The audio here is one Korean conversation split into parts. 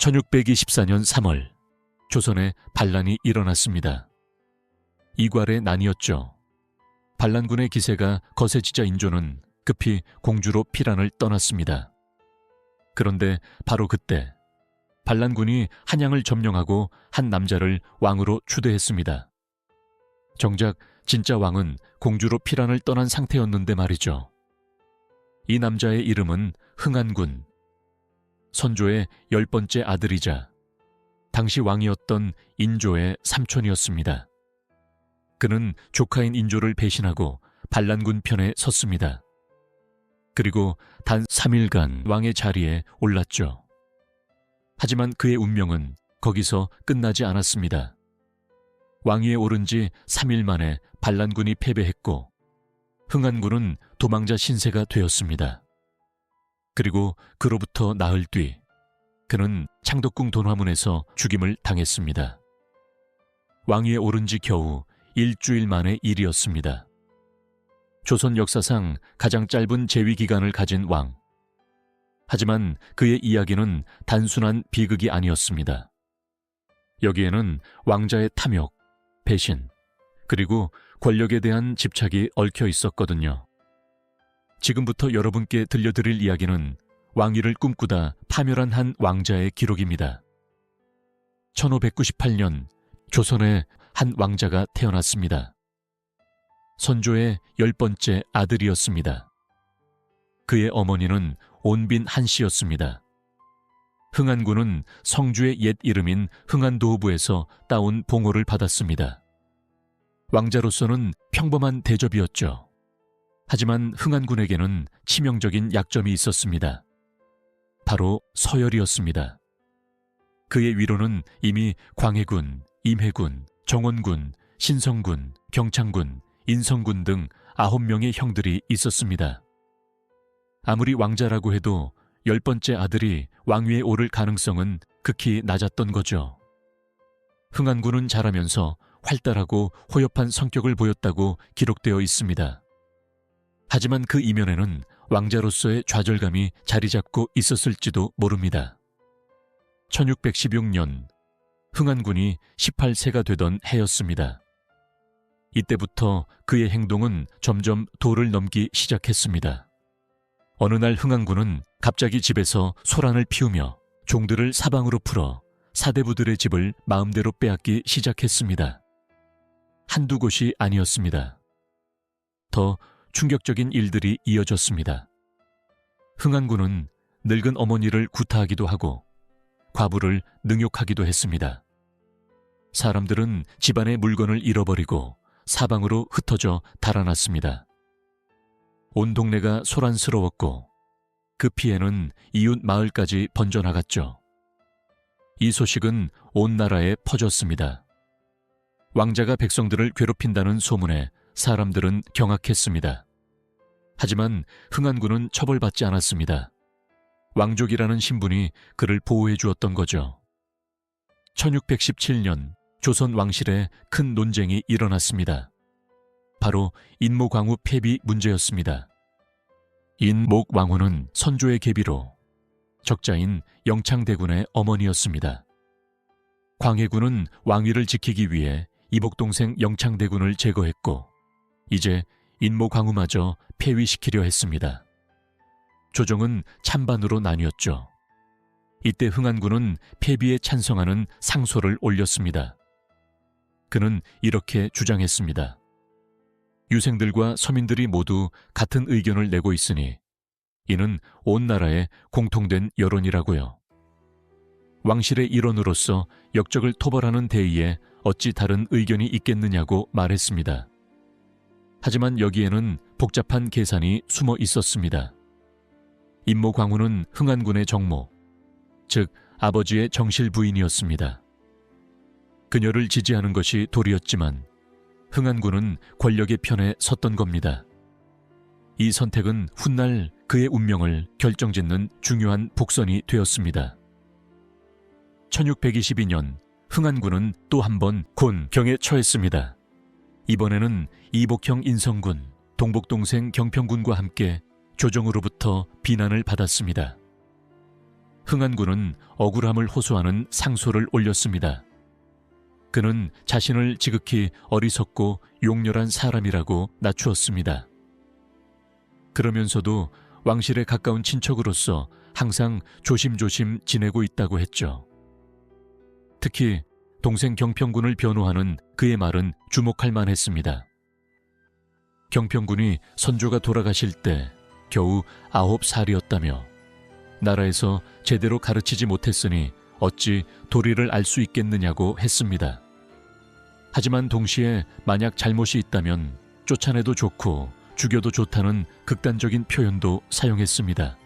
1624년 3월 조선에 반란이 일어났습니다. 이괄의 난이었죠. 반란군의 기세가 거세지자 인조는 급히 공주로 피란을 떠났습니다. 그런데 바로 그때 반란군이 한양을 점령하고 한 남자를 왕으로 추대했습니다. 정작 진짜 왕은 공주로 피란을 떠난 상태였는데 말이죠. 이 남자의 이름은 흥안군, 선조의 10번째 아들이자 당시 왕이었던 인조의 삼촌이었습니다. 그는 조카인 인조를 배신하고 반란군 편에 섰습니다. 그리고 단 3일간 왕의 자리에 올랐죠. 하지만 그의 운명은 거기서 끝나지 않았습니다. 왕위에 오른 지 3일 만에 반란군이 패배했고 흥안군은 도망자 신세가 되었습니다. 그리고 그로부터 나흘 뒤 그는 창덕궁 돈화문에서 죽임을 당했습니다. 왕위에 오른 지 겨우 일주일 만의 일이었습니다. 조선 역사상 가장 짧은 재위 기간을 가진 왕. 하지만 그의 이야기는 단순한 비극이 아니었습니다. 여기에는 왕자의 탐욕, 배신, 그리고 권력에 대한 집착이 얽혀 있었거든요. 지금부터 여러분께 들려드릴 이야기는 왕위를 꿈꾸다 파멸한 한 왕자의 기록입니다. 1598년 조선에 한 왕자가 태어났습니다. 선조의 10번째 아들이었습니다. 그의 어머니는 온빈 한씨였습니다. 흥안군은 성주의 옛 이름인 흥안도후부에서 따온 봉호를 받았습니다. 왕자로서는 평범한 대접이었죠. 하지만 흥안군에게는 치명적인 약점이 있었습니다. 바로 서열이었습니다. 그의 위로는 이미 광해군, 임해군, 정원군, 신성군, 경창군, 인성군 등 9명의 형들이 있었습니다. 아무리 왕자라고 해도 10번째 아들이 왕위에 오를 가능성은 극히 낮았던 거죠. 흥안군은 자라면서 활달하고 호협한 성격을 보였다고 기록되어 있습니다. 하지만 그 이면에는 왕자로서의 좌절감이 자리 잡고 있었을지도 모릅니다. 1616년 흥안군이 18세가 되던 해였습니다. 이때부터 그의 행동은 점점 도를 넘기 시작했습니다. 어느 날 흥안군은 갑자기 집에서 소란을 피우며 종들을 사방으로 풀어 사대부들의 집을 마음대로 빼앗기 시작했습니다. 한두 곳이 아니었습니다. 더 충격적인 일들이 이어졌습니다. 흥안군은 늙은 어머니를 구타하기도 하고 과부를 능욕하기도 했습니다. 사람들은 집안의 물건을 잃어버리고 사방으로 흩어져 달아났습니다. 온 동네가 소란스러웠고 그 피해는 이웃 마을까지 번져나갔죠. 이 소식은 온 나라에 퍼졌습니다. 왕자가 백성들을 괴롭힌다는 소문에 사람들은 경악했습니다. 하지만 흥안군은 처벌받지 않았습니다. 왕족이라는 신분이 그를 보호해 주었던 거죠. 1617년 조선 왕실에 큰 논쟁이 일어났습니다. 바로 인모광우 폐비 문제였습니다. 인목왕후는 선조의 계비로 적자인 영창대군의 어머니였습니다. 광해군은 왕위를 지키기 위해 이복동생 영창대군을 제거했고 이제 인모광우마저 폐위시키려 했습니다. 조정은 찬반으로 나뉘었죠. 이때 흥안군은 폐비에 찬성하는 상소를 올렸습니다. 그는 이렇게 주장했습니다. 유생들과 서민들이 모두 같은 의견을 내고 있으니 이는 온 나라의 공통된 여론이라고요. 왕실의 일원으로서 역적을 토벌하는 대의에 어찌 다른 의견이 있겠느냐고 말했습니다. 하지만 여기에는 복잡한 계산이 숨어 있었습니다. 인모광우는 흥안군의 정모, 즉 아버지의 정실 부인이었습니다. 그녀를 지지하는 것이 도리였지만 흥안군은 권력의 편에 섰던 겁니다. 이 선택은 훗날 그의 운명을 결정짓는 중요한 복선이 되었습니다. 1622년 흥안군은 또 한 번 곤경에 처했습니다. 이번에는 이복형 인성군, 동복동생 경평군과 함께 조정으로부터 비난을 받았습니다. 흥안군은 억울함을 호소하는 상소를 올렸습니다. 그는 자신을 지극히 어리석고 용렬한 사람이라고 낮추었습니다. 그러면서도 왕실에 가까운 친척으로서 항상 조심조심 지내고 있다고 했죠. 특히 동생 경평군을 변호하는 그의 말은 주목할 만했습니다. 경평군이 선조가 돌아가실 때 겨우 9살이었다며 나라에서 제대로 가르치지 못했으니 어찌 도리를 알 수 있겠느냐고 했습니다. 하지만 동시에 만약 잘못이 있다면 쫓아내도 좋고 죽여도 좋다는 극단적인 표현도 사용했습니다.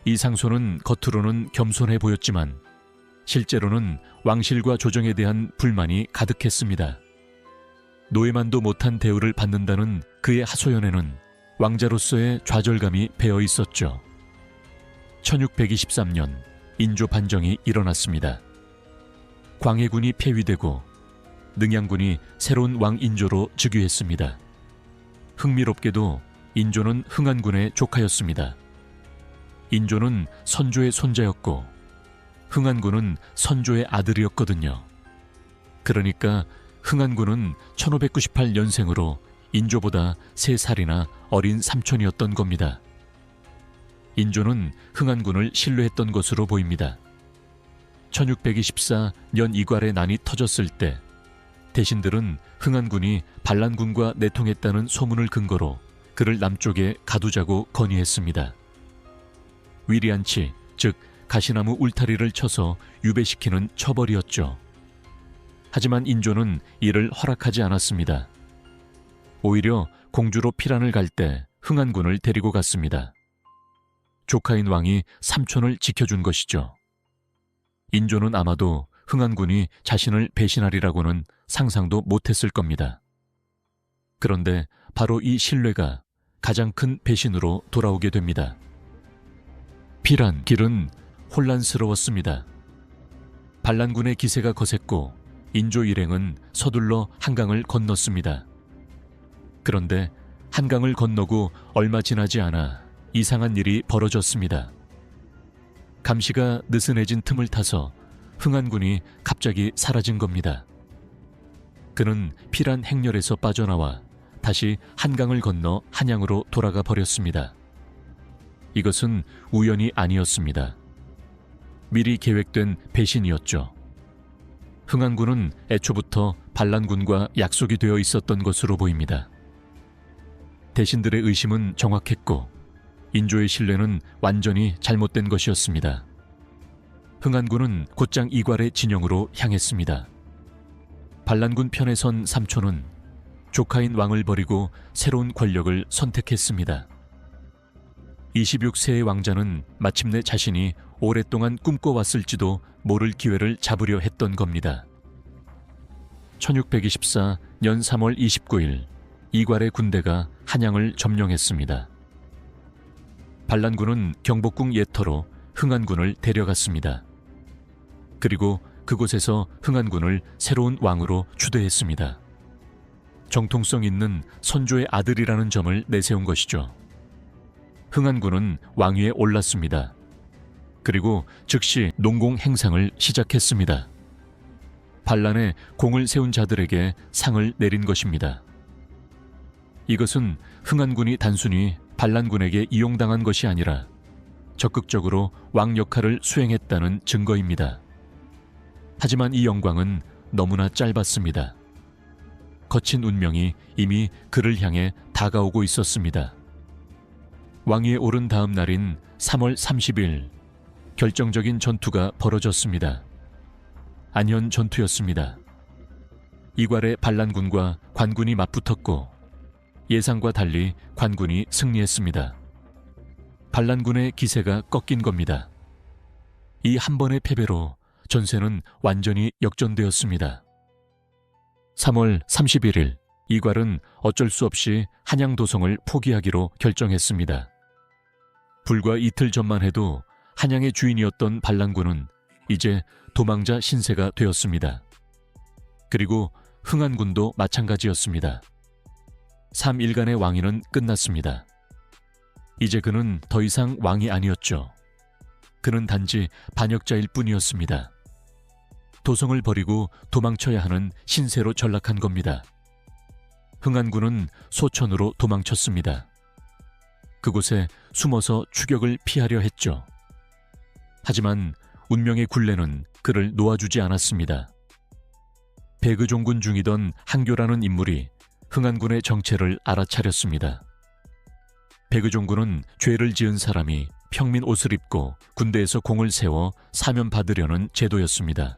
이 상소는 겉으로는 겸손해 보였지만 실제로는 왕실과 조정에 대한 불만이 가득했습니다. 노예만도 못한 대우를 받는다는 그의 하소연에는 왕자로서의 좌절감이 배어 있었죠. 1623년 인조 반정이 일어났습니다. 광해군이 폐위되고 능양군이 새로운 왕 인조로 즉위했습니다. 흥미롭게도 인조는 흥안군의 조카였습니다. 인조는 선조의 손자였고 흥안군은 선조의 아들이었거든요. 그러니까 흥안군은 1598년생으로 인조보다 3살이나 어린 삼촌이었던 겁니다. 인조는 흥안군을 신뢰했던 것으로 보입니다. 1624년 이괄의 난이 터졌을 때 대신들은 흥안군이 반란군과 내통했다는 소문을 근거로 그를 남쪽에 가두자고 건의했습니다. 위리안치, 즉 가시나무 울타리를 쳐서 유배시키는 처벌이었죠. 하지만 인조는 이를 허락하지 않았습니다. 오히려 공주로 피란을 갈 때 흥안군을 데리고 갔습니다. 조카인 왕이 삼촌을 지켜준 것이죠. 인조는 아마도 흥안군이 자신을 배신하리라고는 상상도 못했을 겁니다. 그런데 바로 이 신뢰가 가장 큰 배신으로 돌아오게 됩니다. 피란 길은 혼란스러웠습니다. 반란군의 기세가 거셌고 인조 일행은 서둘러 한강을 건넜습니다. 그런데 한강을 건너고 얼마 지나지 않아 이상한 일이 벌어졌습니다. 감시가 느슨해진 틈을 타서 흥안군이 갑자기 사라진 겁니다. 그는 피란 행렬에서 빠져나와 다시 한강을 건너 한양으로 돌아가 버렸습니다. 이것은 우연이 아니었습니다. 미리 계획된 배신이었죠. 흥안군은 애초부터 반란군과 약속이 되어 있었던 것으로 보입니다. 대신들의 의심은 정확했고 인조의 신뢰는 완전히 잘못된 것이었습니다. 흥안군은 곧장 이괄의 진영으로 향했습니다. 반란군 편에 선 삼촌은 조카인 왕을 버리고 새로운 권력을 선택했습니다. 26세의 왕자는 마침내 자신이 오랫동안 꿈꿔왔을지도 모를 기회를 잡으려 했던 겁니다. 1624년 3월 29일 이괄의 군대가 한양을 점령했습니다. 반란군은 경복궁 예터로 흥안군을 데려갔습니다. 그리고 그곳에서 흥안군을 새로운 왕으로 추대했습니다. 정통성 있는 선조의 아들이라는 점을 내세운 것이죠. 흥안군은 왕위에 올랐습니다. 그리고 즉시 농공 행상을 시작했습니다. 반란에 공을 세운 자들에게 상을 내린 것입니다. 이것은 흥안군이 단순히 반란군에게 이용당한 것이 아니라 적극적으로 왕 역할을 수행했다는 증거입니다. 하지만 이 영광은 너무나 짧았습니다. 거친 운명이 이미 그를 향해 다가오고 있었습니다. 왕위에 오른 다음 날인 3월 30일 결정적인 전투가 벌어졌습니다. 안현 전투였습니다. 이괄의 반란군과 관군이 맞붙었고 예상과 달리 관군이 승리했습니다. 반란군의 기세가 꺾인 겁니다. 이 한 번의 패배로 전세는 완전히 역전되었습니다. 3월 31일 이괄은 어쩔 수 없이 한양 도성을 포기하기로 결정했습니다. 불과 이틀 전만 해도 한양의 주인이었던 반란군은 이제 도망자 신세가 되었습니다. 그리고 흥안군도 마찬가지였습니다. 3일간의 왕위는 끝났습니다. 이제 그는 더 이상 왕이 아니었죠. 그는 단지 반역자일 뿐이었습니다. 도성을 버리고 도망쳐야 하는 신세로 전락한 겁니다. 흥안군은 소천으로 도망쳤습니다. 그곳에 숨어서 추격을 피하려 했죠. 하지만 운명의 굴레는 그를 놓아주지 않았습니다. 백의종군 중이던 항교라는 인물이 흥안군의 정체를 알아차렸습니다. 백의종군은 죄를 지은 사람이 평민 옷을 입고 군대에서 공을 세워 사면받으려는 제도였습니다.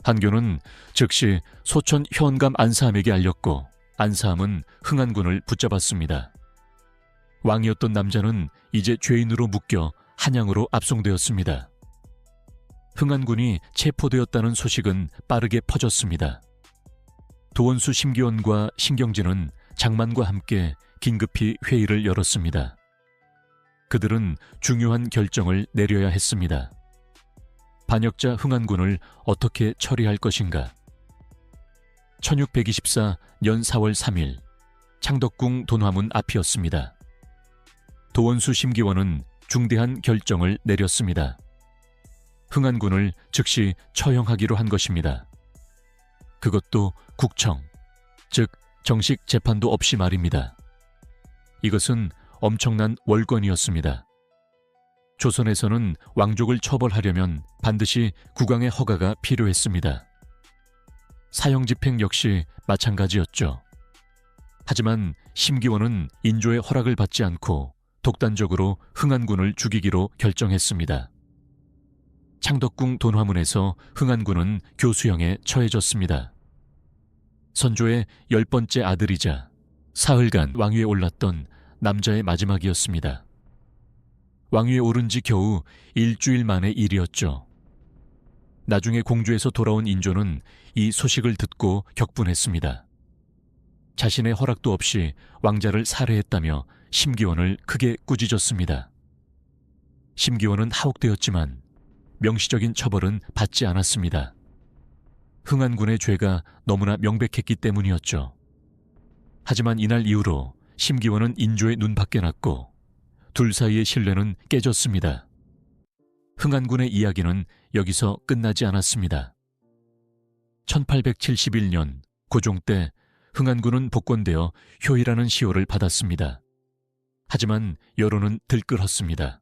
한교는 즉시 소천 현감 안사함에게 알렸고 안사함은 흥안군을 붙잡았습니다. 왕이었던 남자는 이제 죄인으로 묶여 한양으로 압송되었습니다. 흥안군이 체포되었다는 소식은 빠르게 퍼졌습니다. 도원수 심기원과 신경진은 장만과 함께 긴급히 회의를 열었습니다. 그들은 중요한 결정을 내려야 했습니다. 반역자 흥안군을 어떻게 처리할 것인가? 1624년 4월 3일 창덕궁 돈화문 앞이었습니다. 도원수 심기원은 중대한 결정을 내렸습니다. 흥안군을 즉시 처형하기로 한 것입니다. 그것도 국청, 즉 정식 재판도 없이 말입니다. 이것은 엄청난 월권이었습니다. 조선에서는 왕족을 처벌하려면 반드시 국왕의 허가가 필요했습니다. 사형집행 역시 마찬가지였죠. 하지만 심기원은 인조의 허락을 받지 않고 독단적으로 흥안군을 죽이기로 결정했습니다. 창덕궁 돈화문에서 흥안군은 교수형에 처해졌습니다. 선조의 10번째 아들이자 사흘간 왕위에 올랐던 남자의 마지막이었습니다. 왕위에 오른 지 겨우 일주일 만의 일이었죠. 나중에 공주에서 돌아온 인조는 이 소식을 듣고 격분했습니다. 자신의 허락도 없이 왕자를 살해했다며 심기원을 크게 꾸짖었습니다. 심기원은 하옥되었지만 명시적인 처벌은 받지 않았습니다. 흥안군의 죄가 너무나 명백했기 때문이었죠. 하지만 이날 이후로 심기원은 인조의 눈밖에 났고 둘 사이의 신뢰는 깨졌습니다. 흥안군의 이야기는 여기서 끝나지 않았습니다. 1871년 고종 때 흥안군은 복권되어 효이라는 시호를 받았습니다. 하지만 여론은 들끓었습니다.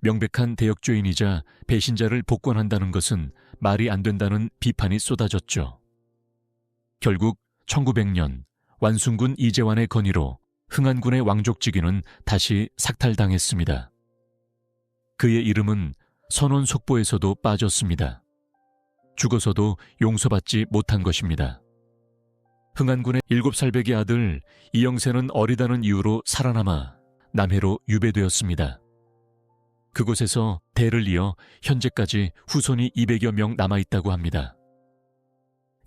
명백한 대역죄인이자 배신자를 복권한다는 것은 말이 안 된다는 비판이 쏟아졌죠. 결국 1900년 완순군 이재환의 건의로 흥안군의 왕족직위는 다시 삭탈당했습니다. 그의 이름은 선원 속보에서도 빠졌습니다. 죽어서도 용서받지 못한 것입니다. 흥안군의 7살배기 아들 이영세는 어리다는 이유로 살아남아 남해로 유배되었습니다. 그곳에서 대를 이어 현재까지 후손이 200여 명 남아있다고 합니다.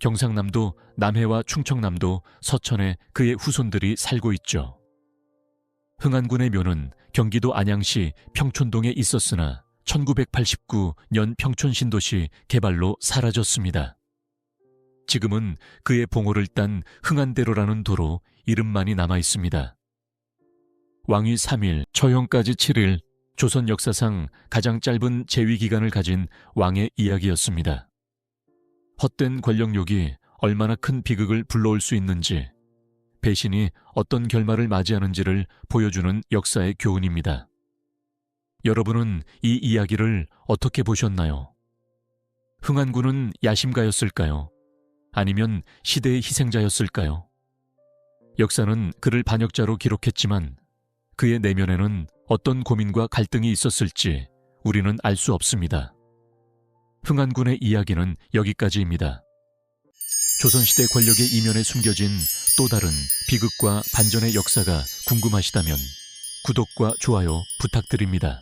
경상남도, 남해와 충청남도, 서천에 그의 후손들이 살고 있죠. 흥안군의 묘는 경기도 안양시 평촌동에 있었으나 1989년 평촌신도시 개발로 사라졌습니다. 지금은 그의 봉호를 딴 흥안대로라는 도로 이름만이 남아있습니다. 왕위 3일, 처형까지 7일, 조선 역사상 가장 짧은 재위기간을 가진 왕의 이야기였습니다. 헛된 권력욕이 얼마나 큰 비극을 불러올 수 있는지, 배신이 어떤 결말을 맞이하는지를 보여주는 역사의 교훈입니다. 여러분은 이 이야기를 어떻게 보셨나요? 흥안군은 야심가였을까요? 아니면 시대의 희생자였을까요? 역사는 그를 반역자로 기록했지만 그의 내면에는 어떤 고민과 갈등이 있었을지 우리는 알 수 없습니다. 흥안군의 이야기는 여기까지입니다. 조선시대 권력의 이면에 숨겨진 또 다른 비극과 반전의 역사가 궁금하시다면 구독과 좋아요 부탁드립니다.